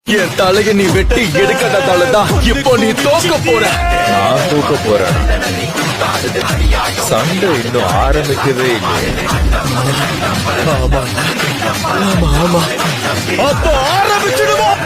என் தலைய நீ வெட்டி எடுக்காததாலதான் இப்போ நீ தோக்க போற. நான் தூக்க போறேன். சண்டை இன்னும் ஆரம்பிக்கவே இல்லை. ஆமா ஆமா ஆமா, அப்போ ஆரம்பிச்சிடுவோம்.